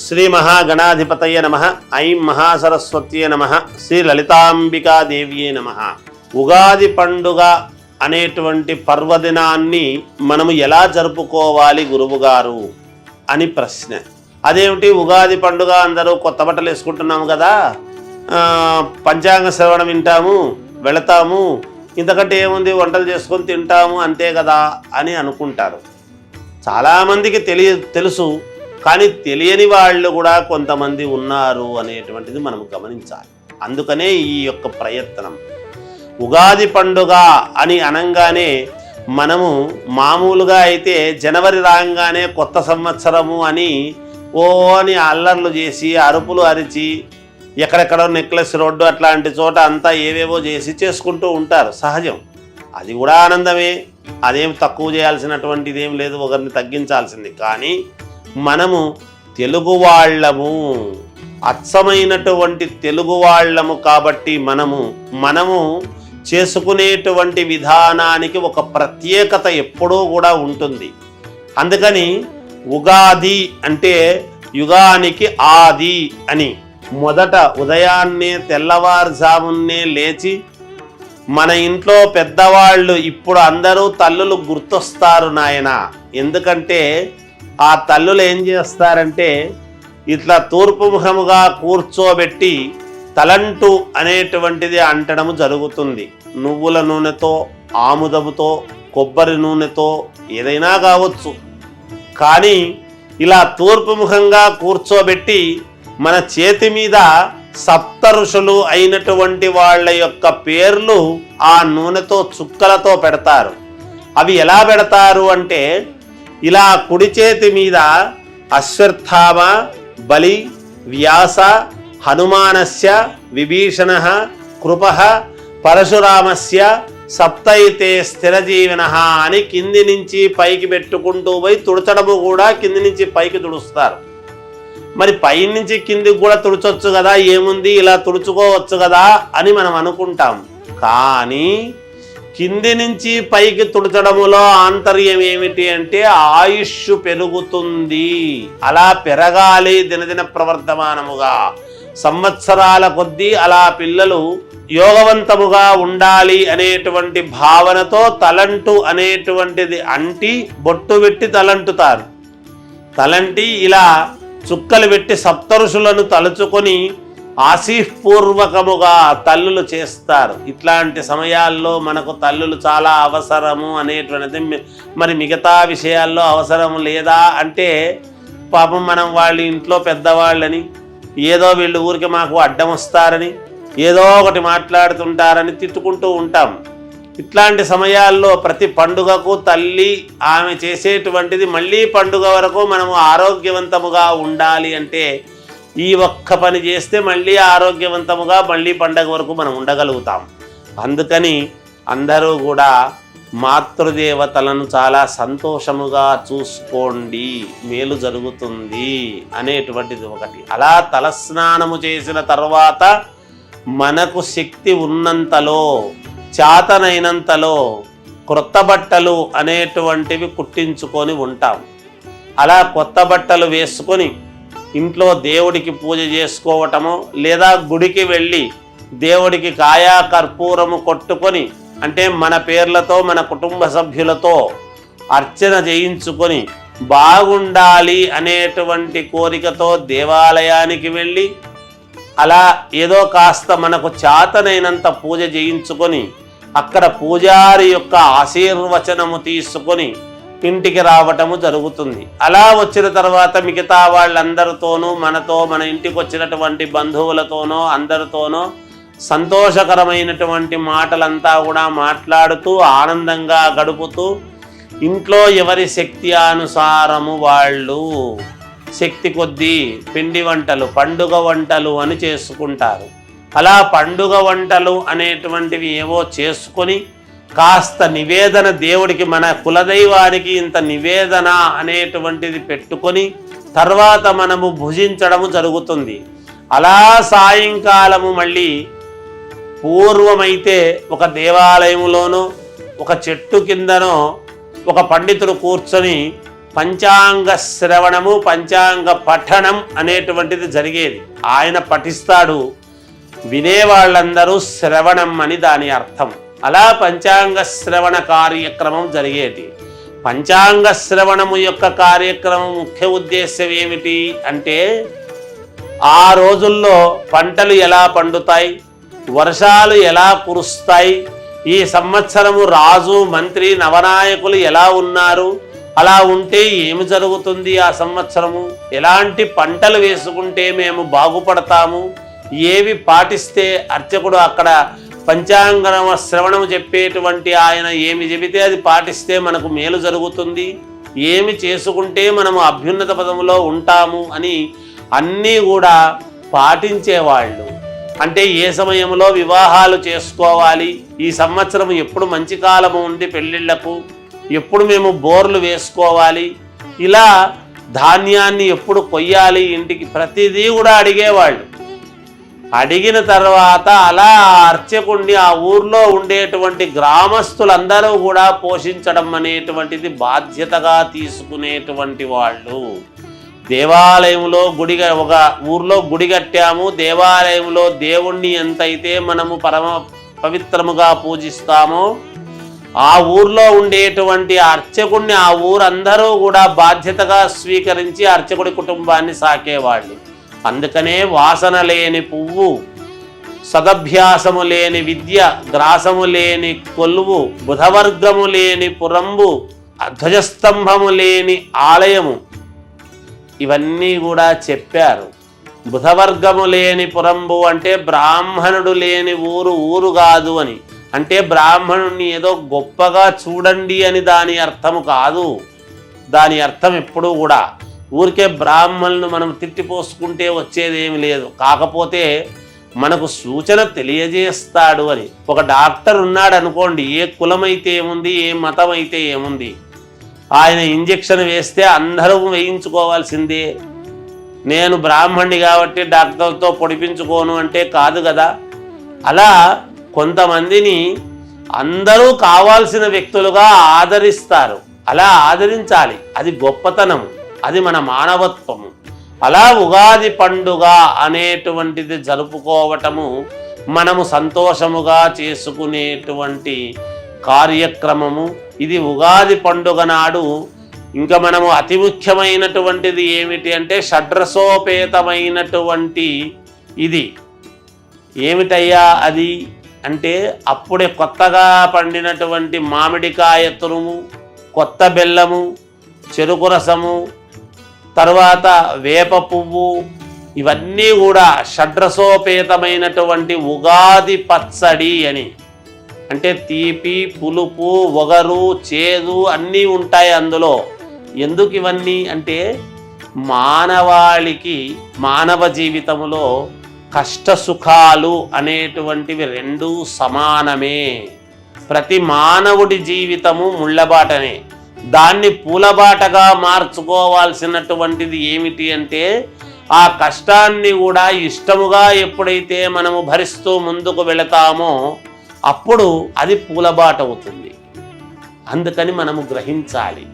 శ్రీ మహాగణాధిపతయ నమః. ఐం మహాసరస్వత్యే నమః. శ్రీ లలితాంబికాదేవ్యే నమః. ఉగాది పండుగ అనేటువంటి పర్వదినాన్ని మనము ఎలా జరుపుకోవాలి గురువుగారు అని ప్రశ్న. అదేమిటి ఉగాది పండుగ, అందరూ కొత్త బట్టలు వేసుకుంటున్నాము కదా, పంచాంగ శ్రవణం వింటాము, వెళతాము, ఇంతకంటే ఏముంది, వంటలు చేసుకొని తింటాము అంతే కదా అని అనుకుంటారు. చాలామందికి తెలుసు, కానీ తెలియని వాళ్ళు కూడా కొంతమంది ఉన్నారు అనేటువంటిది మనం గమనించాలి. అందుకనే ఈ యొక్క ప్రయత్నం. ఉగాది పండుగ అని అనగానే మనము మామూలుగా అయితే జనవరి రాగానే కొత్త సంవత్సరము అని అని అల్లర్లు చేసి అరుపులు అరిచి ఎక్కడెక్కడో నెక్లెస్ రోడ్డు అట్లాంటి చోట అంతా ఏవేవో చేసి చేసుకుంటూ ఉంటారు, సహజం. అది కూడా ఆనందమే, అదేం తక్కువ చేయాల్సినటువంటిది ఏం లేదు, ఒకరిని తగ్గించాల్సింది. కానీ మనము తెలుగు వాళ్ళము, అచ్చమైనటువంటి తెలుగు వాళ్ళము కాబట్టి మనము చేసుకునేటువంటి విధానానికి ఒక ప్రత్యేకత ఎప్పుడూ కూడా ఉంటుంది. అందుకని ఉగాది అంటే యుగానికి ఆది అని. మొదట ఉదయాన్నే తెల్లవారుజామున్నే లేచి మన ఇంట్లో పెద్దవాళ్ళు, ఇప్పుడు అందరూ తల్లులు గుర్తొస్తారు నాయన. ఎందుకంటే ఆ తల్లులు ఏం చేస్తారంటే ఇట్లా తూర్పు ముఖముగా కూర్చోబెట్టి తలంటు అనేటువంటిది అంటడము జరుగుతుంది. నువ్వుల నూనెతో, ఆముదముతో, కొబ్బరి నూనెతో, ఏదైనా కావచ్చు. కానీ ఇలా తూర్పు ముఖంగా కూర్చోబెట్టి మన చేతి మీద సప్త ఋషులు అయినటువంటి వాళ్ళ యొక్క పేర్లు ఆ నూనెతో చుక్కలతో పెడతారు. అవి ఎలా పెడతారు అంటే, ఇలా కుడి చేతి మీద అశ్వత్థామ, బలి, వ్యాస, హనుమానస్య, విభీషణ, కృపః, పరశురామస్య సప్తైతే స్థిరజీవిన అని కింది నుంచి పైకి పెట్టుకుంటూ పోయి తుడచడము కూడా కింది నుంచి పైకి తుడుస్తారు. మరి పై నుంచి కిందికి కూడా తుడచొచ్చు కదా, ఏముంది ఇలా తుడుచుకోవచ్చు కదా అని మనం అనుకుంటాం. కానీ కింది నుంచి పైకి తుడచడములో ఆంతర్యం ఏమిటి అంటే ఆయుష్ పెరుగుతుంది. అలా పెరగాలి దినదిన ప్రవర్ధమానముగా, సంవత్సరాల కొద్దీ అలా పిల్లలు యోగవంతముగా ఉండాలి అనేటువంటి భావనతో తలంటు అనేటువంటిది అంటి బొట్టు పెట్టి తలంటుతారు. తలంటి ఇలా చుక్కలు పెట్టి సప్తఋషులను తలుచుకొని ఆశీపూర్వకముగా తల్లులు చేస్తారు. ఇట్లాంటి సమయాల్లో మనకు తల్లులు చాలా అవసరము అనేటువంటిది. మరి మిగతా విషయాల్లో అవసరం లేదా అంటే పాపం మనం వాళ్ళ ఇంట్లో పెద్దవాళ్ళని, ఏదో వీళ్ళు ఊరికి మాకు అడ్డం వస్తారని, ఏదో ఒకటి మాట్లాడుతుంటారని తిట్టుకుంటూ ఉంటాం. ఇట్లాంటి సమయాల్లో ప్రతి పండుగకు తల్లి ఆమె చేసేటువంటిది మళ్ళీ పండుగ వరకు మనము ఆరోగ్యవంతముగా ఉండాలి అంటే ఈ ఒక్క పని చేస్తే మళ్ళీ ఆరోగ్యవంతముగా మళ్ళీ పండగ వరకు మనం ఉండగలుగుతాం. అందుకని అందరూ కూడా మాతృదేవతలను చాలా సంతోషముగా చూసుకోండి, మేలు జరుగుతుంది అనేటువంటిది ఒకటి. అలా తలస్నానము చేసిన తర్వాత మనకు శక్తి ఉన్నంతలో, చేతనైనంతలో క్రొత్త బట్టలు అనేటువంటివి కుట్టించుకొని ఉంటాం. అలా కొత్త బట్టలు వేసుకొని ఇంట్లో దేవుడికి పూజ చేసుకోవటము, లేదా గుడికి వెళ్ళి దేవుడికి కాయా కర్పూరము కొట్టుకొని, అంటే మన పేర్లతో మన కుటుంబ సభ్యులతో అర్చన చేయించుకొని బాగుండాలి అనేటువంటి కోరికతో దేవాలయానికి వెళ్ళి అలా ఏదో కాస్త మనకు చేతనైనంత పూజ చేయించుకొని అక్కడ పూజారి యొక్క ఆశీర్వచనము తీసుకొని ఇంటికి రావటము జరుగుతుంది. అలా వచ్చిన తర్వాత మిగతా వాళ్ళందరితోనూ మనతో, మన ఇంటికి వచ్చినటువంటి బంధువులతోనో అందరితోనో సంతోషకరమైనటువంటి మాటలంతా కూడా మాట్లాడుతూ ఆనందంగా గడుపుతూ ఇంట్లో ఎవరి శక్తి అనుసారము వాళ్ళు శక్తి కొద్దీ పిండి వంటలు, పండుగ వంటలు అని చేసుకుంటారు. అలా పండుగ వంటలు అనేటువంటివి ఏవో చేసుకొని కాస్త నివేదన దేవుడికి, మన కులదైవానికి ఇంత నివేదన అనేటువంటిది పెట్టుకొని తర్వాత మనము భుజించడము జరుగుతుంది. అలా సాయంకాలము మళ్ళీ పూర్వమైతే ఒక దేవాలయంలోనో ఒక చెట్టు కిందనో ఒక పండితుడు కూర్చొని పంచాంగ శ్రవణము, పంచాంగ పఠనం అనేటువంటిది జరిగేది. ఆయన పఠిస్తాడు, వినేవాళ్ళందరూ శ్రవణం అని దాని అర్థం. అలా పంచాంగ శ్రవణ కార్యక్రమం జరిగేది. పంచాంగ శ్రవణము యొక్క కార్యక్రమం ముఖ్య ఉద్దేశ్యం ఏమిటి అంటే, ఆ రోజుల్లో పంటలు ఎలా పండుతాయి, వర్షాలు ఎలా కురుస్తాయి, ఈ సంవత్సరము రాజు మంత్రి నవనాయకులు ఎలా ఉన్నారు, అలా ఉంటే ఏమి జరుగుతుంది, ఆ సంవత్సరము ఎలాంటి పంటలు వేసుకుంటే మేము బాగుపడతాము, ఏవి పాటిస్తే అర్చకుడు అక్కడ పంచాంగ శ్రవణము చెప్పేటువంటి ఆయన ఏమి చెబితే అది పాటిస్తే మనకు మేలు జరుగుతుంది, ఏమి చేసుకుంటే మనము అభ్యున్నత పదములో ఉంటాము అని అన్నీ కూడా పాటించేవాళ్ళు. అంటే ఏ సమయంలో వివాహాలు చేసుకోవాలి, ఈ సంవత్సరం ఎప్పుడు మంచి కాలము ఉంది పెళ్ళిళ్ళకు, ఎప్పుడు మేము బోర్లు వేసుకోవాలి, ఇలా ధాన్యాన్ని ఎప్పుడు కొయ్యాలి, ఇంటికి ప్రతిదీ కూడా అడిగేవాళ్ళు. అడిగిన తర్వాత అలా అర్చకుడిని ఆ ఊర్లో ఉండేటువంటి గ్రామస్తులందరూ కూడా పోషించడం అనేటువంటిది బాధ్యతగా తీసుకునేటువంటి వాళ్ళు. దేవాలయంలో ఒక ఊర్లో గుడి కట్టాము, దేవాలయంలో దేవుణ్ణి ఎంతైతే మనము పరమ పవిత్రముగా పూజిస్తామో ఆ ఊర్లో ఉండేటువంటి అర్చకుడిని ఆ ఊరందరూ కూడా బాధ్యతగా స్వీకరించి అర్చకుడి కుటుంబాన్ని సాకేవాళ్ళు. అందుకనే వాసన లేని పువ్వు, సదభ్యాసము లేని విద్య, గ్రాసము లేని కొలువు, బుధవర్గము లేని పురంబు, ధ్వజస్తంభము లేని ఆలయము, ఇవన్నీ కూడా చెప్పారు. బుధవర్గము లేని పురంబు అంటే బ్రాహ్మణుడు లేని ఊరు కాదు అని. అంటే బ్రాహ్మణుడిని ఏదో గొప్పగా చూడండి అని దాని అర్థము కాదు. దాని అర్థం ఎప్పుడూ కూడా ఊరికే బ్రాహ్మణులను మనం తిట్టిపోసుకుంటే వచ్చేదేమి లేదు. కాకపోతే మనకు సూచన తెలియజేస్తాడు అని. ఒక డాక్టర్ ఉన్నాడు అనుకోండి, ఏ కులమైతే ఏముంది, ఏ మతం అయితే ఏముంది, ఆయన ఇంజెక్షన్ వేస్తే అందరూ వేయించుకోవాల్సిందే. నేను బ్రాహ్మణ్ణి కాబట్టి డాక్టర్తో పొడిపించుకోను అంటే కాదు కదా. అలా కొంతమందిని అందరూ కావాల్సిన వ్యక్తులుగా ఆదరిస్తారు. అలా ఆదరించాలి, అది గొప్పతనము, అది మన మానవత్వము. అలా ఉగాది పండుగ అనేటువంటిది జరుపుకోవటము మనము సంతోషముగా చేసుకునేటువంటి కార్యక్రమము. ఇది ఉగాది పండుగ నాడు ఇంకా మనము అతి ముఖ్యమైనటువంటిది ఏమిటి అంటే షడ్రసోపేతమైనటువంటి ఇది ఏమిటయ్యా అది అంటే, అప్పుడే కొత్తగా పండినటువంటి మామిడికాయ తురుము, కొత్త బెల్లము, చెరుకు రసము, తర్వాత వేప పువ్వు, ఇవన్నీ కూడా షడ్రసోపేతమైనటువంటి ఉగాది పచ్చడి అని. అంటే తీపి, పులుపు, ఒగరు, చేదు అన్నీ ఉంటాయి అందులో. ఎందుకు ఇవన్నీ అంటే, మానవాళికి మానవ జీవితంలో కష్ట సుఖాలు అనేటువంటివి రెండూ సమానమే. ప్రతి మానవుడి జీవితము ముళ్ళబాటనే. దాన్ని పూలబాటగా మార్చుకోవాల్సినటువంటిది ఏమిటి అంటే, ఆ కష్టాన్ని కూడా ఇష్టముగా ఎప్పుడైతే మనము భరిస్తూ ముందుకు వెళతామో అప్పుడు అది పూలబాట అవుతుంది. అందుకని మనము గ్రహించాలి.